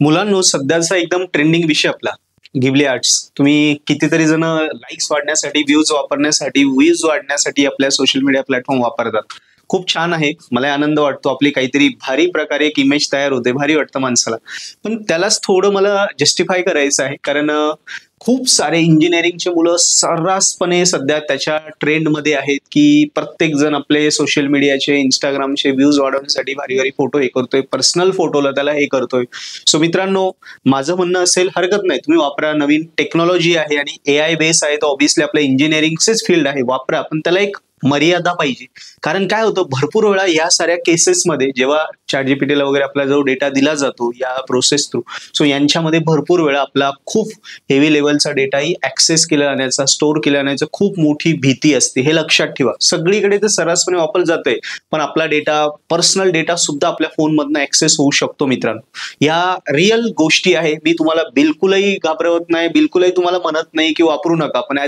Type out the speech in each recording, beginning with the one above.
मुलांनो, सध्याचा एकदम ट्रेंडिंग विषय आपला गिबली आर्ट्स. तुम्ही कितीतरी जण लाईक्स वाढण्यासाठी, व्ह्यूज वाढण्यासाठी आपल्या सोशल मीडिया प्लॅटफॉर्म वापरतात. खूप छान आहे, मला आनंद वाटतो. आपली काहीतरी भारी प्रकारे एक इमेज तयार होते, भारी वाटतं माणसाला. पण त्यालाच थोडं मला जस्टिफाय करायचं आहे, कारण खूप सारे इंजिनिअरिंगचे मुलं सर्रासपणे सध्या त्याच्या ट्रेंडमध्ये आहेत की प्रत्येक जण आपले सोशल मीडियाचे, इंस्टाग्रामचे व्ह्यूज वाढवण्यासाठी भारी भारी फोटो हे करतोय, पर्सनल फोटोला त्याला हे करतोय. सो मित्रांनो, माझं म्हणणं असेल, हरकत नाही, तुम्ही वापरा. नवीन टेक्नॉलॉजी आहे आणि AI बेस आहे, तर ऑब्व्हियसली आपलं इंजिनिअरिंगचेच फील्ड आहे, वापरा. पण त्याला एक मर्यादा पाहिजे. कारण काय होतं, भरपूर वेळा या साऱ्या केसेसमध्ये जेव्हा ChatGPTला वगैरे आपला जो डेटा दिला जातो या प्रोसेस थ्रू, सो यांच्यामध्ये भरपूर वेळा आपला खूप हेवी लेवलचा डेटाही ऍक्सेस केला जाण्याचा, स्टोअर केला जाण्याचा खूप मोठी भीती असते. हे लक्षात ठेवा. सगळीकडे ते सर्रासपणे वापरलं जातंय, पण आपला डेटा, पर्सनल डेटा सुद्धा आपल्या फोनमधनं ऍक्सेस होऊ शकतो. मित्रांनो, या रिअल गोष्टी आहे. मी तुम्हाला बिलकुलही घाबरवत नाही, बिलकुलही तुम्हाला म्हणत नाही की वापरू नका. पण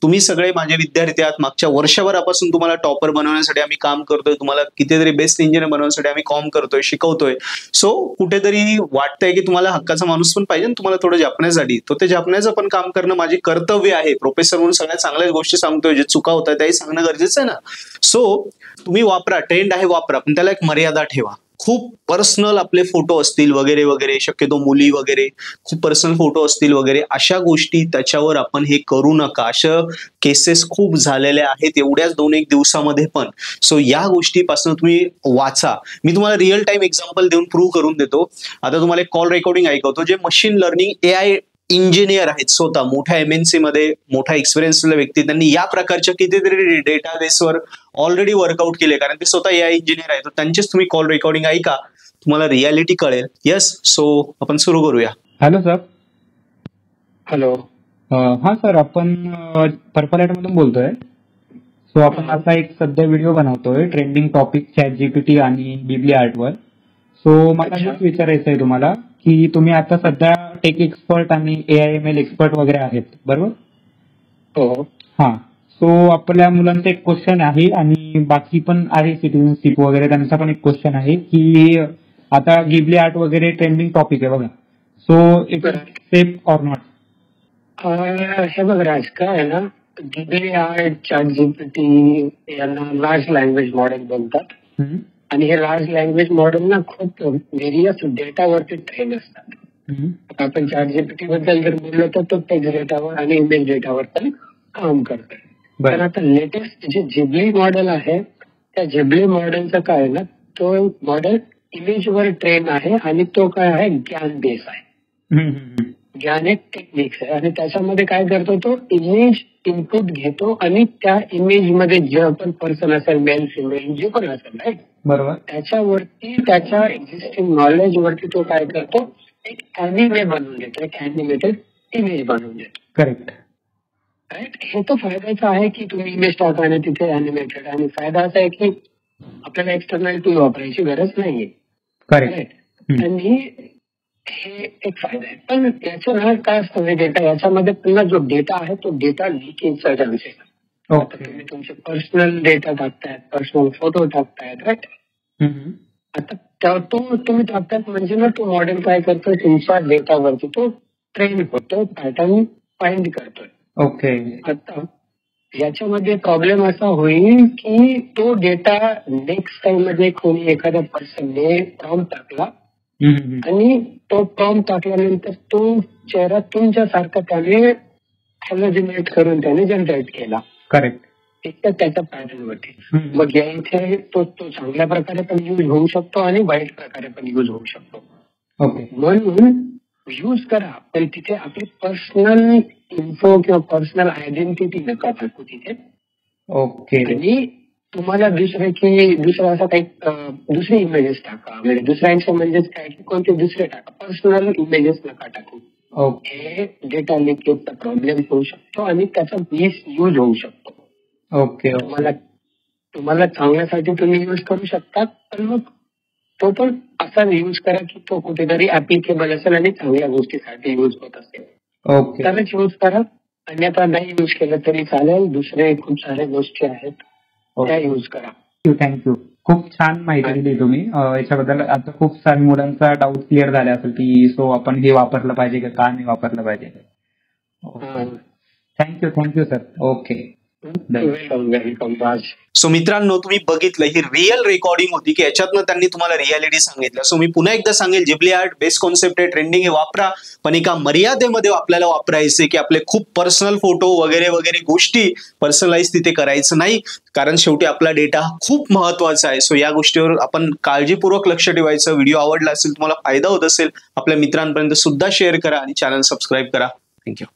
तुम्ही सगळे माझे विद्यार्थी आहात. मागच्या वर्षभरापासून तुम्हाला टॉपर बनवण्यासाठी आम्ही काम करतोय, तुम्हाला कितीतरी बेस्ट इंजिनियर बनवण्यासाठी आम्ही काम करतोय, शिकवतोय. सो कुठेतरी वाटतंय की तुम्हाला हक्काचा माणूस पण पाहिजे, तुम्हाला थोडं जपण्यासाठी, तो ते जपण्याचं पण काम करणं माझे कर्तव्य आहे. प्रोफेसर म्हणून सगळ्या चांगल्या गोष्टी सांगतोय, जे चुका होतात त्याही सांगणं गरजेचं आहे ना. सो तुम्ही वापरा, ट्रेंड आहे वापरा, पण त्याला एक मर्यादा ठेवा. खूप पर्सनल आपले फोटो असतील वगैरे वगैरे, शक्यतो मुली वगैरे खूप पर्सनल फोटो असतील वगैरे, अशा गोष्टी त्याच्यावर आपण हे करू नका. अशा केसेस खूप झालेल्या आहेत एवढ्याच 2-1 दिवसामध्ये पण. सो या गोष्टीपासून तुम्ही वाचा. मी तुम्हाला रिअल टाइम एक्झाम्पल देऊन प्रूव्ह करून देतो. आता तुम्हाला एक कॉल रेकॉर्डिंग ऐकवतो, जे मशीन लर्निंग AI इंजिनियर आहेत, स्वतः मोठ्या MNC मध्ये मोठा एक्सपिरियन्स असलेल्या व्यक्ती, त्यांनी या प्रकारच्या कितीतरी डेटाबेसवर ऑलरेडी वर्कआउट केले, कारण ते स्वतः AI इंजिनियर आहेत. तर त्यांचेच तुम्ही कॉल रेकॉर्डिंग ऐका, तुम्हाला रियालिटी कळेल. येस, सो आपण सुरू करूया. Hello sir. हॅलो. हा सर, आपण पर्पल ॲट मधून बोलतोय. सो आपण असा एक सध्या व्हिडिओ बनवतोय, ट्रेंडिंग टॉपिक ChatGPT आणि गिबली आर्टवर. सो मला हेच विचारायचं आहे तुम्हाला की तुम्ही आता सध्या टेक एक्सपर्ट आणि AI/ML एक्सपर्ट वगैरे आहेत, बरोबर? हो. हा. सो आपल्या मुलांचा एक क्वेश्चन आहे आणि बाकी पण आहे सिटिझनशिप वगैरे, त्यांचा पण एक क्वेश्चन आहे की आता गिबली आर्ट वगैरे ट्रेंडिंग टॉपिक आहे बघा. So it safe or not? हे बघ राज, काय आहे ना, गिबली आर्ट, ChatGPT यांना लार्ज लँग्वेज मॉडेल बोलतात. आणि हे लार्ज लँग्वेज मॉडेल ना खूप व्हेरियस डेटावरती ट्रेन असतात. आता आपण ChatGPT बद्दल जर बोललो तर तो टेक्स्ट डेटावर आणि इमेज डेटावर पण काम करतोय. तर आता लेटेस्ट जे जिबली मॉडेल आहे, त्या जिबली मॉडेलचं काय आहे ना, तो मॉडेल इमेजवर ट्रेन आहे आणि तो काय आहे, ज्ञान बेस आहे. ज्ञान एक टेक्निक्स आहे आणि त्याच्यामध्ये काय करतो, तो इमेज इनपुट घेतो आणि त्या इमेज मध्ये जे पण पर्सन असेल, मेल फिमेल जे पण असेल, राईट, बरोबर, त्याच्यावरती त्याच्या एक्झिस्टिंग नॉलेज वरती तो काय करतो, एक अॅनिमे बनवून देतो, एक अॅनिमेटेड इमेज बनवून देतो. Correct, right. हे तो फायद्याचा आहे की तुम्ही इमेज टाका आणि तिथे अॅनिमेटेड, आणि फायदा असा आहे की आपल्याला एक्सटर्नल टूल वापरायची गरज नाहीये. करेक्ट. आणि हे एक फायदा आहे. पण याचं काय असतं, डेटा याच्यामध्ये पुन्हा जो डेटा आहे तो डेटा लिकेजचा चान्स आहे. तुम्ही तुमचे पर्सनल डेटा टाकतायत, पर्सनल फोटो टाकतायत, राईट. आता तो तुम्ही टाकतायत म्हणजे ना, तो मॉडेल काय करतो, तुमच्या डेटावरती तो ट्रेन होतो, पॅटर्न फाइंड करतोय. ओके. आता याच्यामध्ये प्रॉब्लेम असा होईल की तो डेटा नेक्स्ट टाइम मध्ये कोणी एखाद्या पर्सनने प्रॉम्प्ट टाकला आणि तो प्रॉम्प्ट टाकल्यानंतर तो चेहरा तुमच्यासारखा त्याने हॅलोजिनेट करून त्याने जनरेट केला. करेक्ट. तर त्याच्या पॅटर्न वरती मग या इथे तो चांगल्या प्रकारे पण यूज होऊ शकतो आणि वाईट प्रकारे पण यूज होऊ शकतो. ओके. म्हणून यूज करा, पण तिथे आपली पर्सनल इन्फो किंवा पर्सनल आयडेंटिटी नका टाकू तिथे. ओके. आणि तुम्हाला दुसरं असं काही दुसरे इमेजेस टाका, म्हणजे दुसऱ्यांचे म्हणजेच काय की कोणते दुसरे टाका, पर्सनल इमेजेस नका टाकू. ओके. डेटा लिकेजचा प्रॉब्लेम होऊ शकतो आणि त्याचा मिसयूज होऊ शकतो. ओके. तुम्हाला चांगल्यासाठी तुम्ही यूज करू शकता, पण मग तो पण असा यूज करा की तो कुठेतरी ऍप्लिकेबल असेल आणि चांगल्या गोष्टीसाठी यूज होत असेल. ओके. तरच यूज करा, अन्यथा नाही यूज केलं तरी चालेल. दुसरे खूप साऱ्या गोष्टी आहेत त्या यूज करा. थँक्यू. खूप छान माहिती दिली तुम्ही. याच्याबद्दल आता खूप साऱ्या मुलांचा डाऊट क्लिअर झाला असेल की सो आपण हे वापरलं पाहिजे का नाही वापरलं पाहिजे. Thank you sir. ओके. वेलकम राज. सो मित्रांनो, तुम्ही बघितलं ही रिअल रेकॉर्डिंग होती की याच्यातनं त्यांनी तुम्हाला रियालिटी सांगितलं. सो मी पुन्हा एकदा सांगेल, जिबली आर्ट बेस्ट कॉन्सेप्ट आहे, ट्रेंडिंग आहे, वापरा, पण एका मर्यादेमध्ये आपल्याला वापरायचे की आपले खूप पर्सनल फोटो वगैरे वगैरे गोष्टी पर्सनलाइज तिथे करायचं नाही, कारण शेवटी आपला डेटा खूप महत्वाचा आहे. सो या गोष्टीवर आपण काळजीपूर्वक लक्ष ठेवायचं. व्हिडिओ आवडला असेल, तुम्हाला फायदा होत असेल, आपल्या मित्रांपर्यंत सुद्धा शेअर करा आणि चॅनल सबस्क्राईब करा. थँक्यू.